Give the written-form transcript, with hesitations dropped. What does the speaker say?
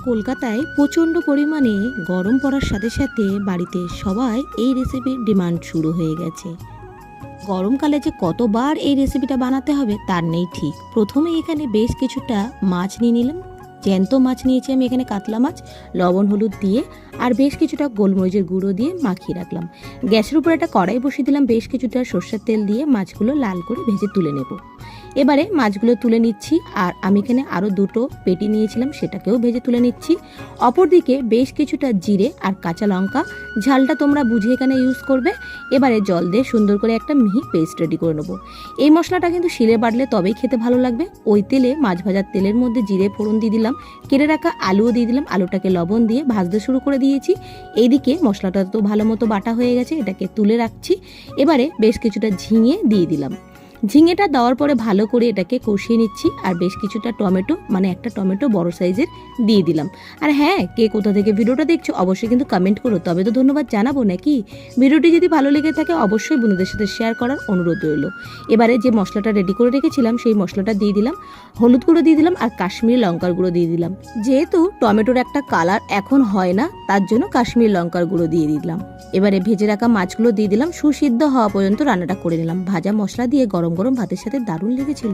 কলকাতায় প্রচণ্ড পরিমাণে গরম পড়ার সাথে সাথে বাড়িতে সবাই এই রেসিপির ডিমান্ড শুরু হয়ে গেছে। গরমকালে যে কতবার এই রেসিপিটা বানাতে হবে তার নেই ঠিক। প্রথমে এখানে বেশ কিছুটা মাছ নিয়ে নিলাম। জ্যান্ত মাছ নিয়েছি আমি এখানে, কাতলা মাছ, লবণ হলুদ দিয়ে আর বেশ কিছুটা গোলমরিচের গুঁড়ো দিয়ে মাখিয়ে রাখলাম। গ্যাসের উপর একটা কড়াই বসিয়ে দিলাম, বেশ কিছুটা সর্ষের তেল দিয়ে মাছগুলো লাল করে ভেজে তুলে নেব। এবারে মাছগুলো তুলে নিচ্ছি, আর আমি এখানে আরও দুটো পেটি নিয়েছিলাম, সেটাকেও ভেজে তুলে নিচ্ছি। অপরদিকে বেশ কিছুটা জিরে আর কাঁচা লঙ্কা, ঝালটা তোমরা বুঝে এখানে ইউজ করবে। এবারে জল দিয়ে সুন্দর করে একটা মিহি পেস্ট রেডি করে নেবো। এই মশলাটা কিন্তু শিলে বাটলে তবেই খেতে ভালো লাগবে। ওই তেলে, মাছ ভাজার তেলের মধ্যে জিরে ফোড়ন দিয়ে দিলাম, কেটে রাখা আলুও দিয়ে দিলাম, আলুটাকে লবণ দিয়ে ভাজতে শুরু করে দিয়েছি। এইদিকে মশলাটা তো ভালো মতো বাটা হয়ে গেছে, এটাকে তুলে রাখছি। এবারে বেশ কিছুটা ঝিঙে দিয়ে দিলাম। ঝিঙেটা দেওয়ার পরে ভালো করে এটাকে কষিয়ে নিচ্ছি, আর বেশ কিছুটা টমেটো, মানে একটা টমেটো বড় সাইজের দিয়ে দিলাম। আর হ্যাঁ, কে কোথা থেকে ভিডিওটা দেখছো অবশ্যই কিন্তু কমেন্ট করো, তবে তো ধন্যবাদ জানাবো নাকি। ভিডিওটি যদি ভালো লেগে থাকে অবশ্যই বন্ধুদের সাথে শেয়ার করার অনুরোধ রইল। এবারে যে মশলাটা রেডি করে রেখেছিলাম সেই মশলাটা দিয়ে দিলাম, হলুদ গুঁড়ো দিয়ে দিলাম আর কাশ্মীরি লঙ্কার গুঁড়ো দিয়ে দিলাম। যেহেতু টমেটোর একটা কালার এখন হয় না, তার জন্য কাশ্মীরি লঙ্কার গুঁড়ো দিয়ে দিলাম। এবারে ভেজে রাখা মাছগুলো দিয়ে দিলাম, সুসিদ্ধ হওয়া পর্যন্ত রান্নাটা করে নিলাম। ভাজা মশলা দিয়ে গরম গরম ভাতের সাথে দারুণ লেগেছিল।